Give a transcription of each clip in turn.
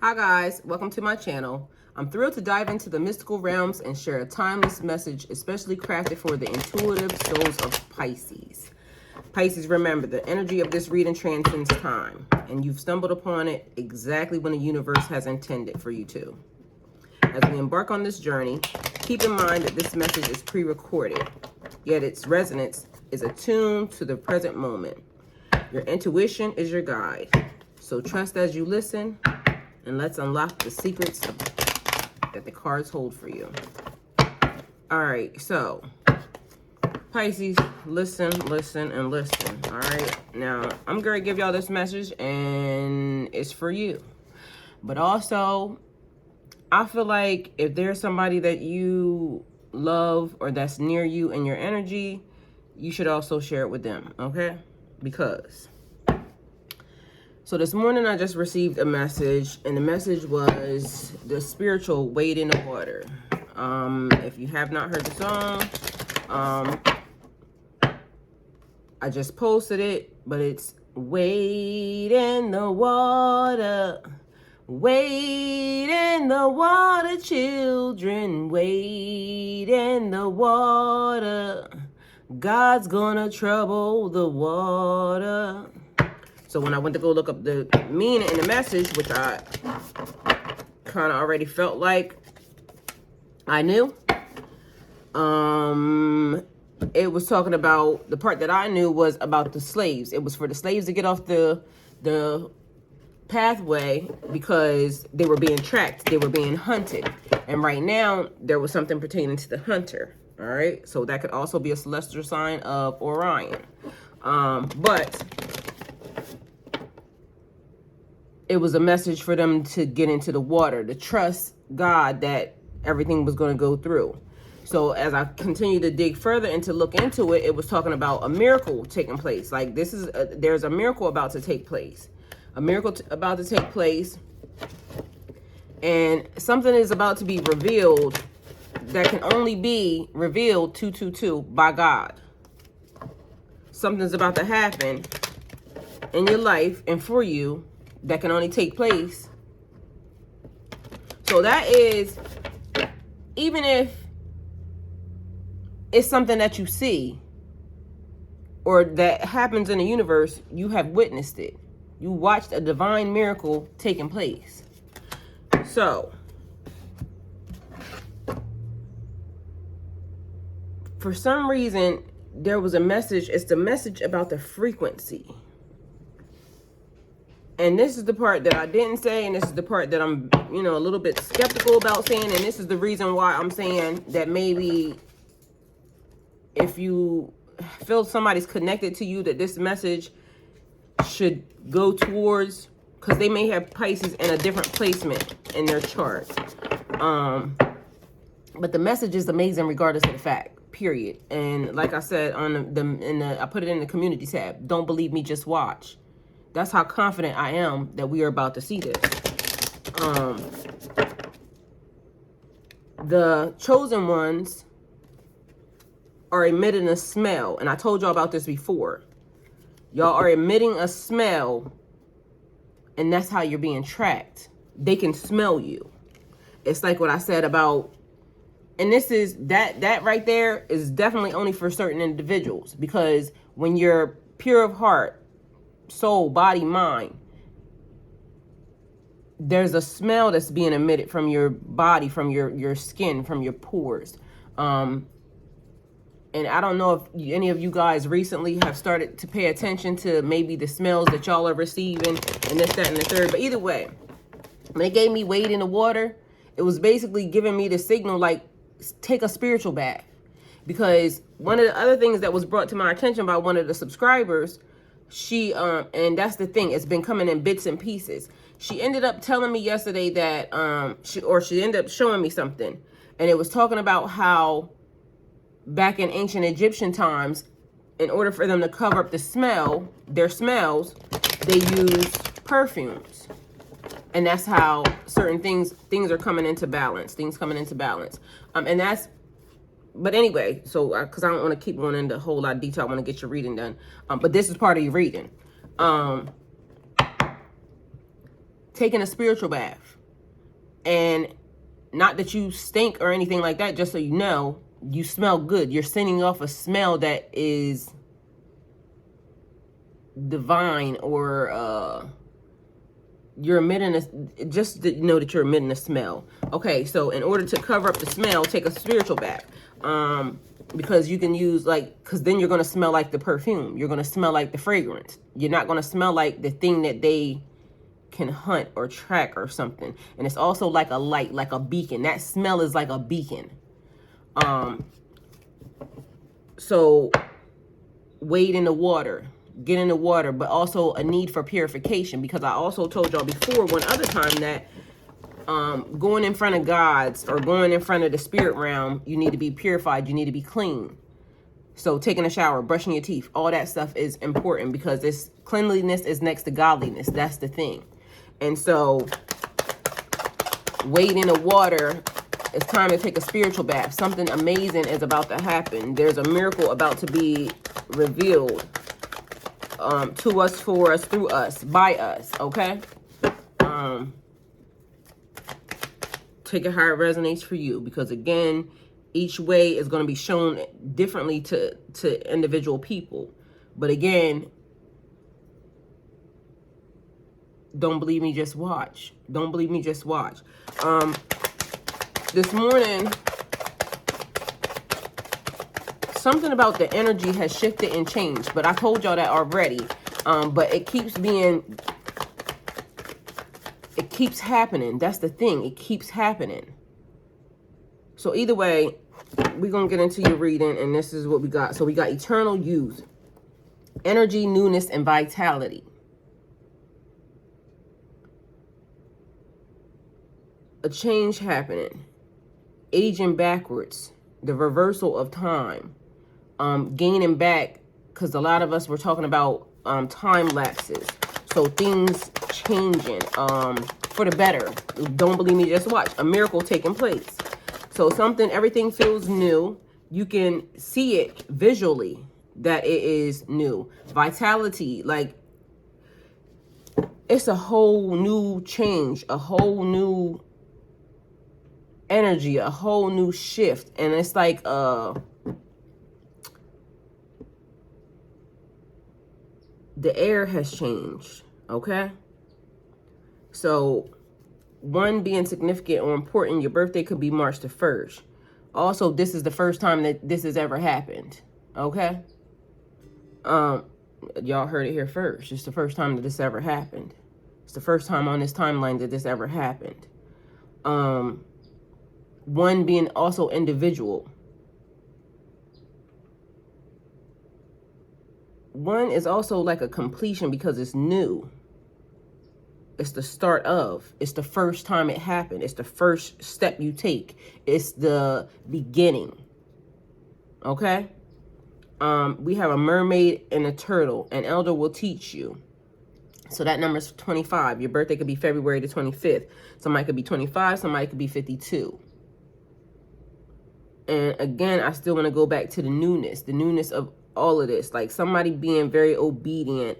Hi guys, welcome to my channel. I'm thrilled to dive into the mystical realms and share a timeless message especially crafted for the intuitive souls of Pisces. Pisces, remember, the energy of this reading transcends time, and you've stumbled upon it exactly when the universe has intended for you to. As we embark on this journey, keep in mind that this message is pre-recorded, yet its resonance is attuned to the present moment. Your intuition is your guide, so trust as you listen, and let's unlock the secrets that the cards hold for you. All right, so Pisces, listen, listen, and listen. All right, now I'm going to give y'all this message, and it's for you. But also, I feel like if there's somebody that you love or that's near you in your energy, you should also share it with them, okay? Because... So this morning I just received a message, and the message was the spiritual wade in the water. If you have not heard the song, I just posted it, but it's wade in the water, wade in the water, children, wade in the water. God's gonna trouble the water. So when I went to go look up the meaning in the message, which I kind of already felt like I knew, it was talking about, the part that I knew was about the slaves. It was for the slaves to get off the pathway because they were being tracked, they were being hunted. And right now, there was something pertaining to the hunter, all right? So that could also be a celestial sign of Orion. But it was a message for them to get into the water, to trust God that everything was going to go through. So as I continued to dig further and to look into it, it was talking about a miracle taking place. Like this is, there's a miracle about to take place. A miracle about to take place. And something is about to be revealed that can only be revealed 222 by God. Something's about to happen in your life and for you that can only take place. So that is, even if it's something that you see or that happens in the universe, you have witnessed it. You watched a divine miracle taking place. So, for some reason, there was a message. It's the message about the frequency. And this is the part that I didn't say, and this is the part that I'm, a little bit skeptical about saying, and this is the reason why I'm saying that maybe if you feel somebody's connected to you, that this message should go towards, because they may have Pisces in a different placement in their chart. But the message is amazing regardless of the fact, period. And like I said, I put it in the community tab, don't believe me, just watch. That's how confident I am that we are about to see this. The chosen ones are emitting a smell. And I told y'all about this before. Y'all are emitting a smell. And that's how you're being tracked. They can smell you. It's like what I said about, and this is, that right there is definitely only for certain individuals. Because when you're pure of heart, soul, body, mind, there's a smell that's being emitted from your body, from your skin, from your pores. And I don't know if any of you guys recently have started to pay attention to maybe the smells that y'all are receiving and this, that, and the third. But either way, when they gave me wade in the water, it was basically giving me the signal, like, take a spiritual bath. Because one of the other things that was brought to my attention by one of the subscribers, she, and that's the thing, it's been coming in bits and pieces. She ended up telling me yesterday that, she ended up showing me something. And it was talking about how back in ancient Egyptian times, in order for them to cover up their smells, they used perfumes. And that's how certain things are coming into balance, and that's, but anyway, so because I don't want to keep going into a whole lot of detail, I want to get your reading done. But this is part of your reading. taking a spiritual bath. And not that you stink or anything like that, just so you know, you smell good. You're sending off a smell that is divine, or you're emitting just to know that you're emitting a smell. Okay, so in order to cover up the smell, take a spiritual bath. Because you can use, like, because then you're going to smell like the perfume. You're going to smell like the fragrance. You're not going to smell like the thing that they can hunt or track or something. And it's also like a light, like a beacon. That smell is like a beacon. So wade in the water, get in the water, but also a need for purification, because I also told y'all before one other time that going in front of gods or going in front of the spirit realm, you need to be purified, you need to be clean. So taking a shower, brushing your teeth, all that stuff is important, because this cleanliness is next to godliness. That's the thing. And so wade in the water. It's time to take a spiritual bath. Something amazing is about to happen. There's a miracle about to be revealed to us, for us, through us, by us, okay? Take it how it resonates for you, because again, each way is going to be shown differently to individual people. But again, don't believe me, just watch. Don't believe me, just watch. This morning, something about the energy has shifted and changed, but I told y'all that already. But it keeps happening. That's the thing. It keeps happening. So either way, we're going to get into your reading, and this is what we got. So we got eternal youth, energy, newness, and vitality. A change happening. Aging backwards. The reversal of time. Gaining back, because a lot of us were talking about time lapses. So things changing for the better. Don't believe me, just watch. A miracle taking place. So everything feels new. You can see it visually that it is new. Vitality, like it's a whole new change, a whole new energy, a whole new shift. And it's like the air has changed, okay? So one being significant or important, your birthday could be March the 1st. Also, this is the first time that this has ever happened, okay? Y'all heard it here first. It's the first time that this ever happened. It's the first time on this timeline that this ever happened. One being also individual. One is also like a completion because it's new. It's the start of. It's the first time it happened. It's the first step you take. It's the beginning. Okay? We have a mermaid and a turtle. An elder will teach you. So that number is 25. Your birthday could be February the 25th. Somebody could be 25. Somebody could be 52. And again, I still want to go back to the newness of all of this. Like somebody being very obedient.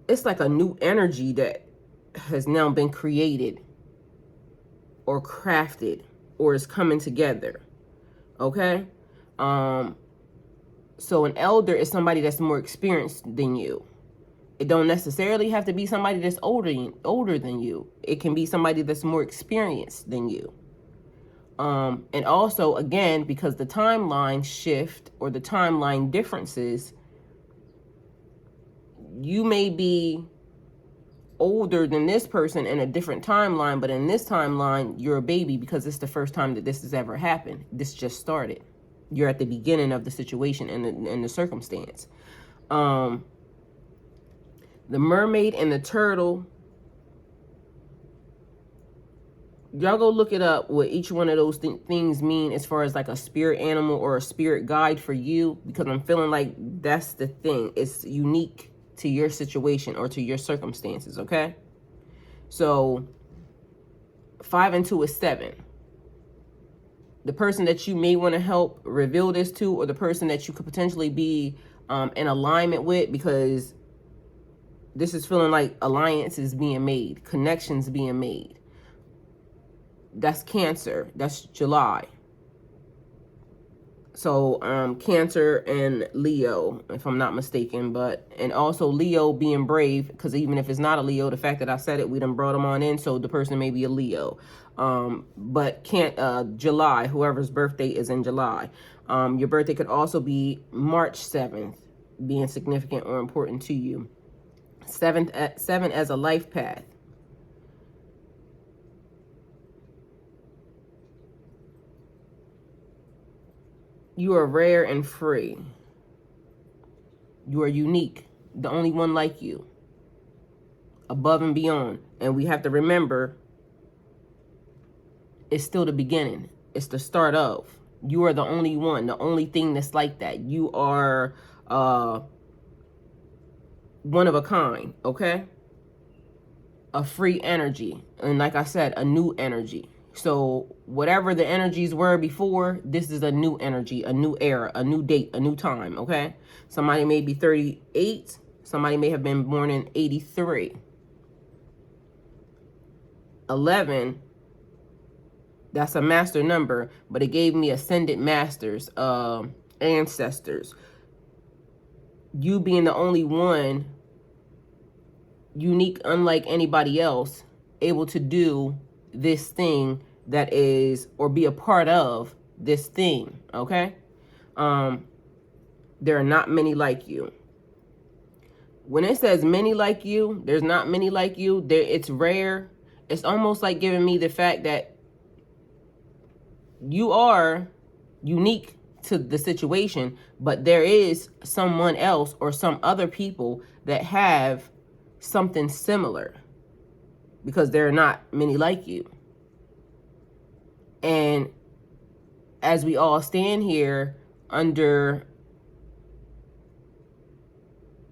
It's like a new energy that has now been created or crafted or is coming together. Okay? So an elder is somebody that's more experienced than you. It don't necessarily have to be somebody that's older than you. It can be somebody that's more experienced than you. And also, again, because the timeline shift or the timeline differences, you may be older than this person in a different timeline, but in this timeline, you're a baby because it's the first time that this has ever happened. This just started. You're at the beginning of the situation and the circumstance. The mermaid and the turtle, y'all go look it up what each one of those things mean as far as like a spirit animal or a spirit guide for you, because I'm feeling like that's the thing. It's unique to your situation or to your circumstances, okay? So 5 and 2 is 7. The person that you may want to help reveal this to, or the person that you could potentially be in alignment with, because This is feeling like alliances being made, connections being made. That's Cancer. That's July. So Cancer and Leo, if I'm not mistaken, and also Leo being brave, because even if it's not a Leo, the fact that I said it, we done brought them on in, so the person may be a Leo. But July, whoever's birthday is in July. Your birthday could also be March 7th, being significant or important to you. 7 as a life path. You are rare and free. You are unique, the only one like you, above and beyond. And we have to remember, it's still the beginning. It's the start of. You are the only one, the only thing that's like that. You are one of a kind, okay? A free energy. And like I said, a new energy. So whatever the energies were before, this is a new energy, a new era, a new date, a new time, okay? Somebody may be 38. Somebody may have been born in 83. 11, that's a master number, but it gave me ascended masters, ancestors. You being the only one, unique, unlike anybody else, able to do this thing that is, or be a part of this thing, okay? There are not many like you. When it says many like you, there's not many like you. It's rare. It's almost like giving me the fact that you are unique to the situation, but there is someone else or some other people that have something similar, because there are not many like you. And as we all stand here under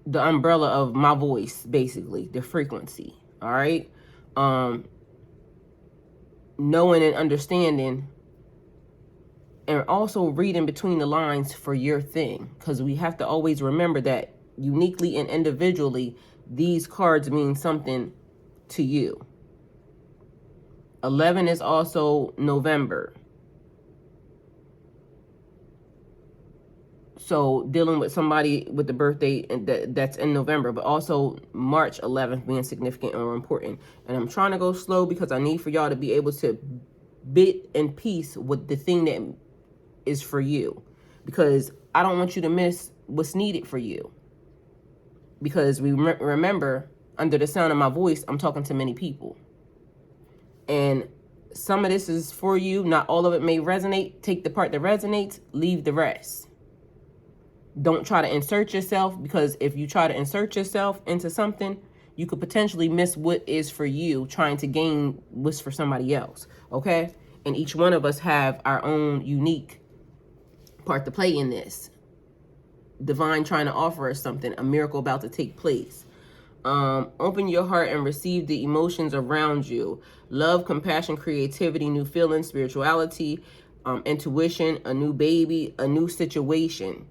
the umbrella of my voice, basically, the frequency, all right? Knowing and understanding, and also reading between the lines for your thing, because we have to always remember that uniquely and individually, these cards mean something to you. 11 is also November. So dealing with somebody with the birthday that's in November, but also March 11th being significant or important. And I'm trying to go slow because I need for y'all to be able to bit and piece with the thing that is for you. Because I don't want you to miss what's needed for you. Because we remember, under the sound of my voice, I'm talking to many people. And some of this is for you. Not all of it may resonate. Take the part that resonates, leave the rest. Don't try to insert yourself, because if you try to insert yourself into something, you could potentially miss what is for you, trying to gain what's for somebody else, okay? And each one of us have our own unique part to play in this. Divine trying to offer us something, a miracle about to take place. Open your heart and receive the emotions around you. Love, compassion, creativity, new feelings, spirituality, intuition, a new baby, a new situation,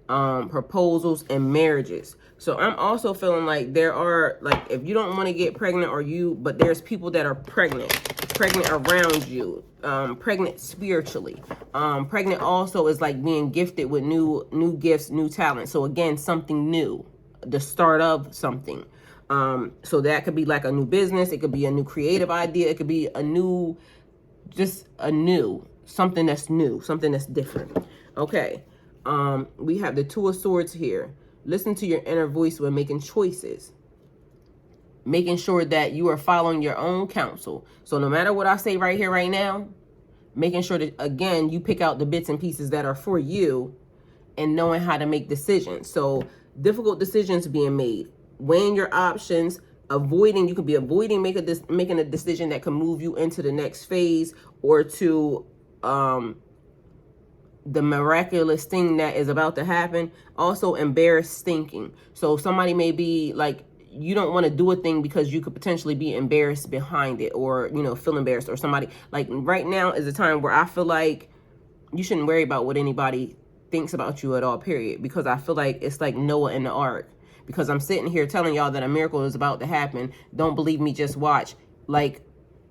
proposals, and marriages. So I'm also feeling like there are, like, if you don't want to get pregnant, but there's people that are pregnant around you, pregnant spiritually. Pregnant also is like being gifted with new gifts, new talent. So again, something new, the start of something. So that could be like a new business. It could be a new creative idea. It could be something that's new, something that's different. Okay. We have the Two of Swords here. Listen to your inner voice when making choices. Making sure that you are following your own counsel. So no matter what I say right here, right now, making sure that, again, you pick out the bits and pieces that are for you and knowing how to make decisions. So difficult decisions being made. Weighing your options. You could be avoiding making a decision that can move you into the next phase, or to the miraculous thing that is about to happen. Also embarrassed thinking. So somebody may be like, you don't want to do a thing because you could potentially be embarrassed behind it, or, feel embarrassed, or somebody, like, right now is a time where I feel like you shouldn't worry about what anybody thinks about you at all, period. Because I feel like it's like Noah in the ark. because I'm sitting here telling y'all that a miracle is about to happen. Don't believe me, just watch. Like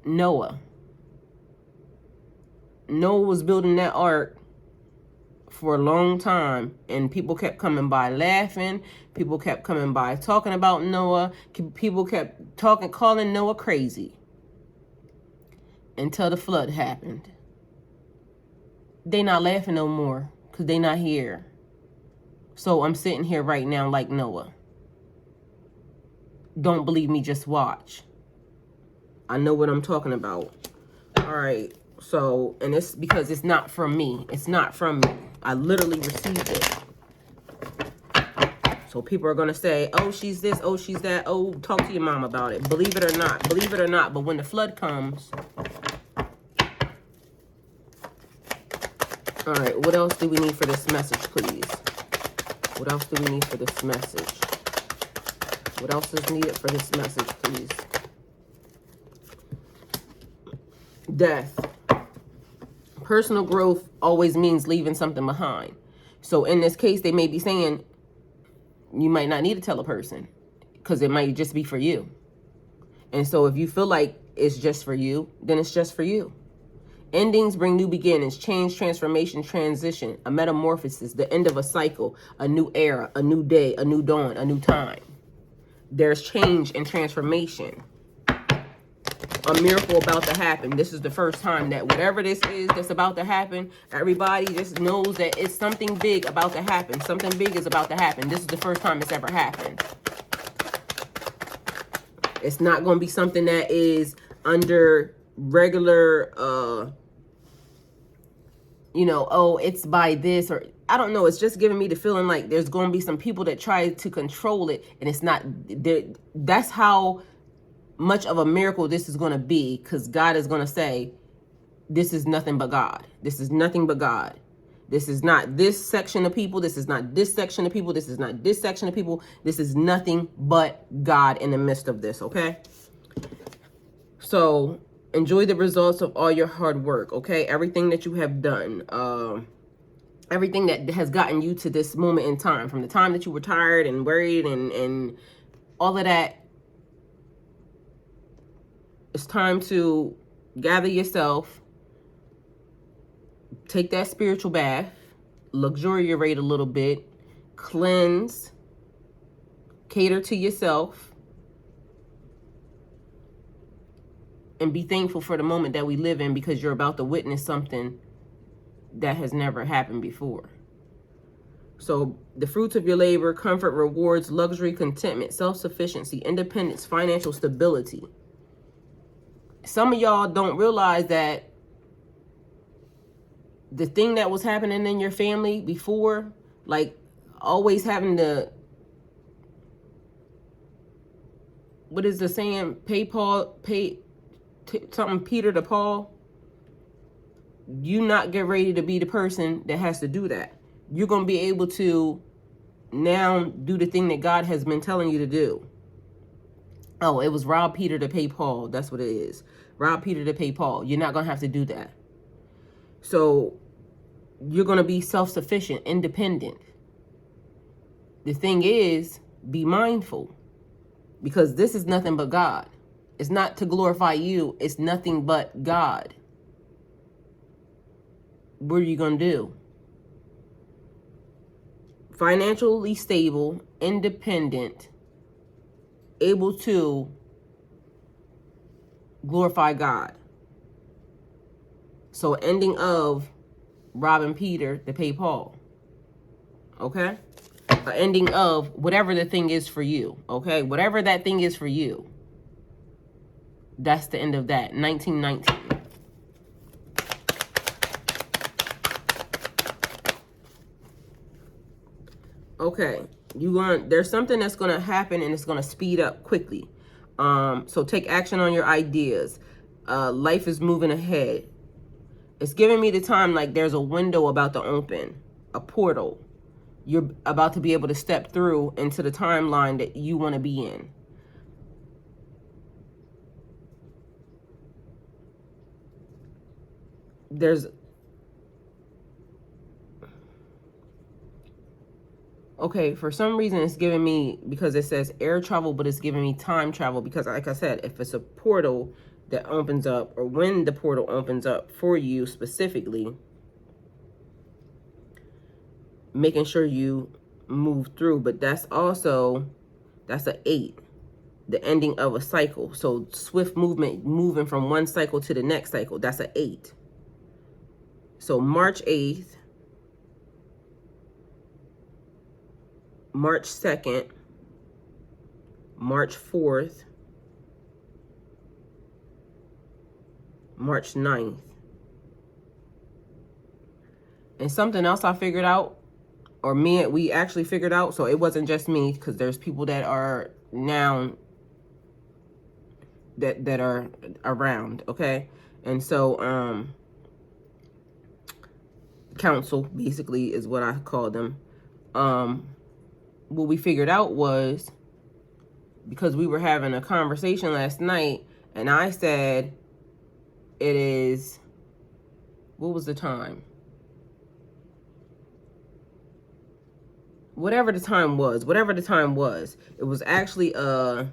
Noah. Noah was building that ark for a long time, and people kept coming by laughing. People kept coming by talking about Noah. People kept calling Noah crazy until the flood happened. They not laughing no more because they not here. So I'm sitting here right now like Noah. Don't believe me, just watch. I know what I'm talking about. All right. So, and it's because it's not from me. It's not from me. I literally received it. So people are going to say, oh, she's this, oh, she's that. Oh, talk to your mom about it. Believe it or not. Believe it or not. But when the flood comes. All right. What else do we need for this message, please? What else do we need for this message? What else is needed for this message, please? Death. Personal growth always means leaving something behind. So in this case, they may be saying you might not need to tell a person because it might just be for you. And so if you feel like it's just for you, then it's just for you. Endings bring new beginnings, change, transformation, transition, a metamorphosis, the end of a cycle, a new era, a new day, a new dawn, a new time. There's change and transformation. A miracle about to happen. This is the first time that whatever this is that's about to happen, everybody just knows that it's something big about to happen. Something big is about to happen. This is the first time it's ever happened. It's not going to be something that is under regular, oh, it's by this, or I don't know. It's just giving me the feeling like there's going to be some people that try to control it, and it's not there. That's how much of a miracle this is going to be, because God is going to say, this is nothing but God. This is nothing but God. This is not this section of people. This is not this section of people. This is not this section of people. This is nothing but God in the midst of this, okay? So enjoy the results of all your hard work, okay? Everything that you have done, everything that has gotten you to this moment in time, from the time that you were tired and worried and all of that. It's time to gather yourself, take that spiritual bath, luxuriate a little bit, cleanse, cater to yourself, and be thankful for the moment that we live in, because you're about to witness something that has never happened before. So the fruits of your labor, comfort, rewards, luxury, contentment, self-sufficiency, independence, financial stability. Some of y'all don't realize that the thing that was happening in your family before, like always having to, what is the saying? Pay something Peter to Paul. You not get ready to be the person that has to do that. You're going to be able to now do the thing that God has been telling you to do. Oh, it was rob Peter to pay Paul. That's what it is. Rob Peter to pay Paul. You're not going to have to do that. So you're going to be self-sufficient, independent. The thing is, be mindful, because this is nothing but God. It's not to glorify you. It's nothing but God. What are you going to do? Financially stable, independent, able to glorify God. So ending of robbing Peter to pay Paul. Okay? Ending of whatever the thing is for you. Okay? Whatever that thing is for you. That's the end of that. 1919. Okay. There's something that's going to happen, and it's going to speed up quickly. So take action on your ideas. Life is moving ahead. It's giving me the time like there's a window about to open, a portal. You're about to be able to step through into the timeline that you want to be in. There's Okay, for some reason it's giving me, because it says air travel, but it's giving me time travel, because like I said, if it's a portal that opens up, or when the portal opens up for you specifically, making sure you move through. But that's also, that's an 8, the ending of a cycle. So swift movement, moving from one cycle to the next cycle, that's an 8. So March 8th, March 2nd, March 4th, March 9th. And something else I figured out, or we actually figured out, so it wasn't just me, because there's people that are now that are around, okay? And so council basically is what I call them. What we figured out was, because we were having a conversation last night, and I said it is, what was the time? Whatever the time was, it was actually a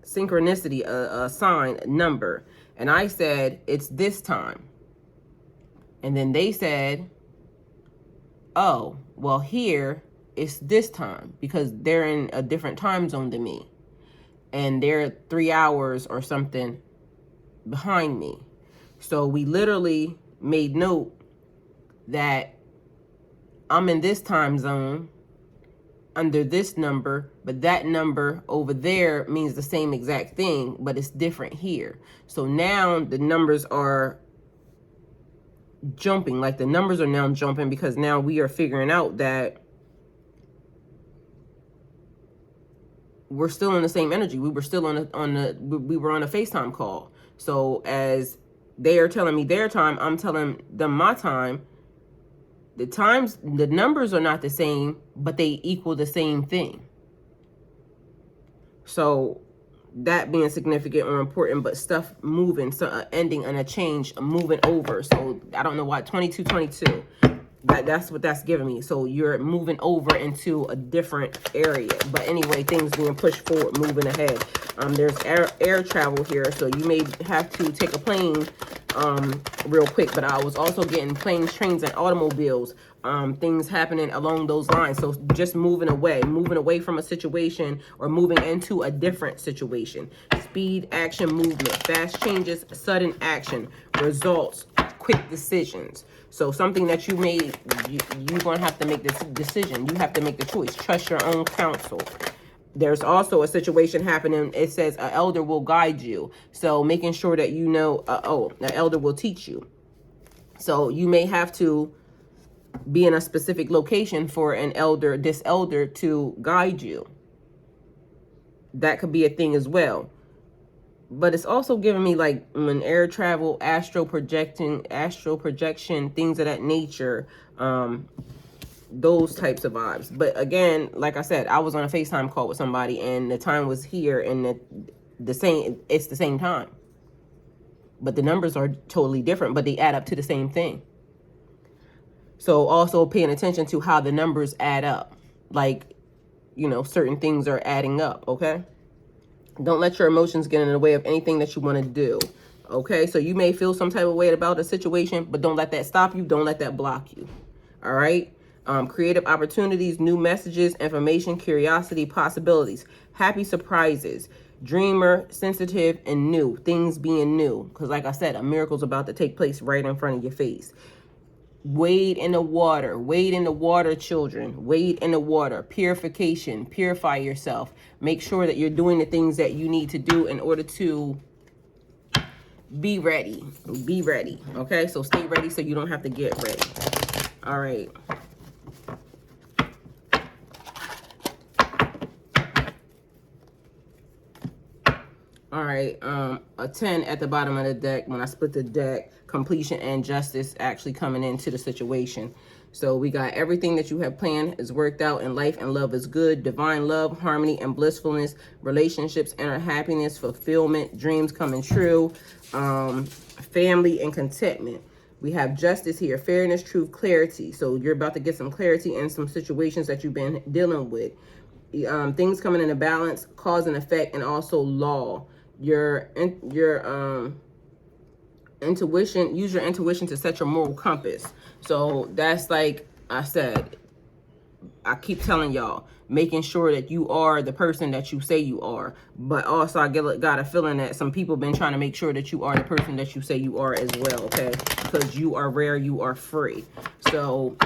synchronicity, a sign, a number. And I said, it's this time. And then they said, oh, well, here it's this time, because they're in a different time zone than me. And they're 3 hours or something behind me. So we literally made note that I'm in this time zone under this number, but that number over there means the same exact thing, but it's different here. So now the numbers are jumping, like the numbers are now jumping, because now we are figuring out that we're still in the same energy. We were still we were on a FaceTime call. So as they are telling me their time, I'm telling them my time. The numbers are not the same, but they equal the same thing. So that being significant or important, but stuff moving, so ending and a change, moving over. So I don't know why 2222. That's what that's giving me. So you're moving over into a different area. But anyway, things being pushed forward, moving ahead. There's air travel here, so you may have to take a plane real quick. But I was also getting planes, trains, and automobiles. Things happening along those lines. So just moving away from a situation, or moving into a different situation. Speed, action, movement, fast changes, sudden action, results, quick decisions. So something that you made, you're going to have to make this decision. You have to make the choice. Trust your own counsel. There's also a situation happening. It says an elder will guide you. So making sure that you know, an elder will teach you. So you may have to be in a specific location for this elder to guide you. That could be a thing as well. But it's also giving me like when air travel, astral projection, things of that nature, those types of vibes. But again, like I said, I was on a FaceTime call with somebody, and the time was here, and it's the same time. But the numbers are totally different, but they add up to the same thing. So also paying attention to how the numbers add up. Like, certain things are adding up, okay? Don't let your emotions get in the way of anything that you want to do, okay? So you may feel some type of way about a situation, but don't let that stop you. Don't let that block you, all right? Creative opportunities, new messages, information, curiosity, possibilities, happy surprises, dreamer, sensitive, and new. Things being new, because like I said, a miracle's about to take place right in front of your face. Wade in the water, children. Wade in the water. Purification. Purify yourself. Make sure that you're doing the things that you need to do in order to be ready. Be ready. Okay? So stay ready so you don't have to get ready. All right. All right, a 10 at the bottom of the deck. When I split the deck, completion and justice actually coming into the situation. So we got everything that you have planned is worked out in life, and love is good. Divine love, harmony, and blissfulness. Relationships, inner happiness, fulfillment, dreams coming true. Family and contentment. We have justice here, fairness, truth, clarity. So you're about to get some clarity in some situations that you've been dealing with. Things coming into balance, cause and effect, and also law. Your intuition, use your intuition to set your moral compass. So that's, like I said, I keep telling y'all, making sure that you are the person that you say you are. But also I got a feeling that some people been trying to make sure that you are the person that you say you are as well, okay? Because you are rare, you are free. So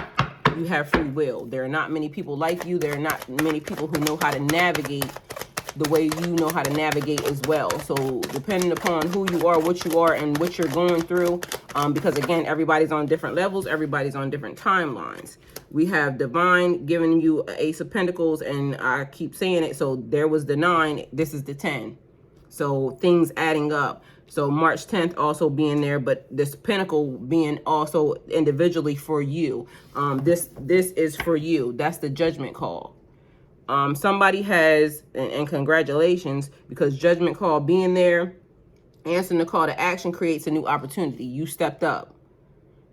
you have free will. There are not many people like you. There are not many people who know how to navigate the way you know how to navigate as well. So depending upon who you are, what you are, and what you're going through, because again, everybody's on different levels, everybody's on different timelines. We have divine giving you an Ace of Pentacles, and I keep saying it, so there was the 9, this is the 10. So things adding up. So March 10th also being there, but this Pentacle being also individually for you. This is for you. That's the judgment call. Somebody has, and congratulations, because judgment call being there, answering the call to action creates a new opportunity. You stepped up.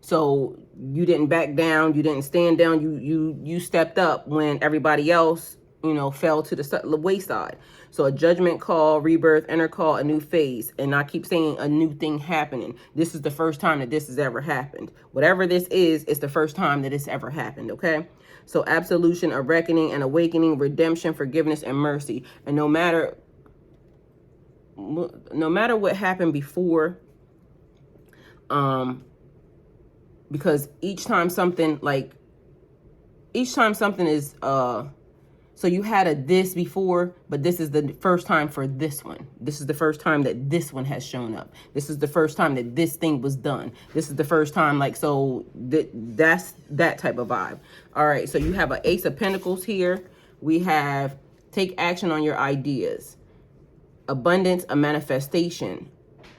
So you didn't back down, you didn't stand down, you stepped up when everybody else, fell to the wayside. So a judgment call, rebirth, inner call, a new phase. And I keep saying a new thing happening. This is the first time that this has ever happened. Whatever this is, it's the first time that it's ever happened, okay? So absolution, a reckoning, an awakening, redemption, forgiveness, and mercy. And no matter what happened before, because each time something is, so you had a this before, but this is the first time for this one. This is the first time that this one has shown up. This is the first time that this thing was done. This is the first time, so that's that type of vibe. All right, so you have an Ace of Pentacles here. We have take action on your ideas. Abundance, a manifestation.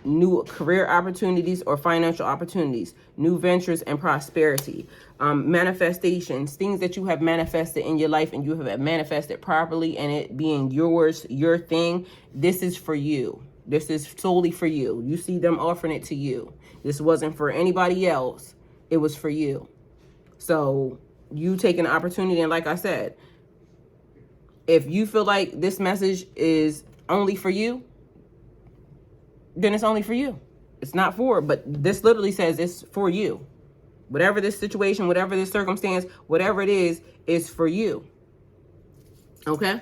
New career opportunities or financial opportunities, new ventures and prosperity, manifestations, things that you have manifested in your life and you have manifested properly and it being yours, your thing. This is for you. This is solely for you. You see them offering it to you. This wasn't for anybody else. It was for you. So you take an opportunity, and like I said, if you feel like this message is only for you, then it's only for you. It's not for, but this literally says it's for you. Whatever this situation, whatever this circumstance, whatever it is for you. Okay?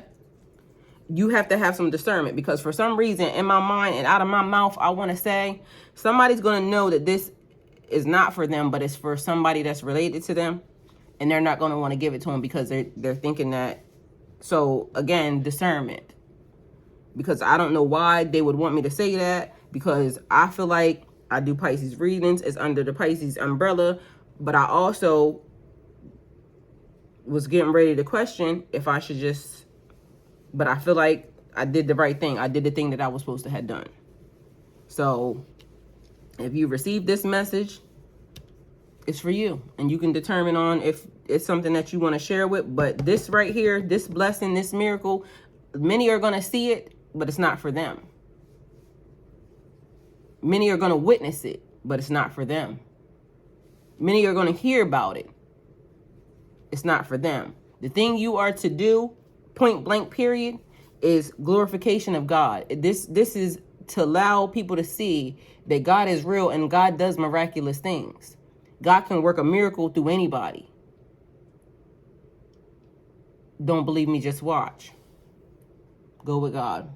You have to have some discernment, because for some reason in my mind and out of my mouth, I want to say somebody's going to know that this is not for them, but it's for somebody that's related to them, and they're not going to want to give it to them because they're thinking that. So again, discernment. Because I don't know why they would want me to say that, because I feel like I do Pisces readings. It's under the Pisces umbrella. But I also was getting ready to question if I should just, but I feel like I did the right thing. I did the thing that I was supposed to have done. So if you receive this message, it's for you. And you can determine on if it's something that you want to share with. But this right here, this blessing, this miracle, many are going to see it, but it's not for them. Many are going to witness it, but it's not for them. Many are going to hear about it. It's not for them. The thing you are to do, point blank period, is glorification of God. This is to allow people to see that God is real and God does miraculous things. God can work a miracle through anybody. Don't believe me, just watch. Go with God.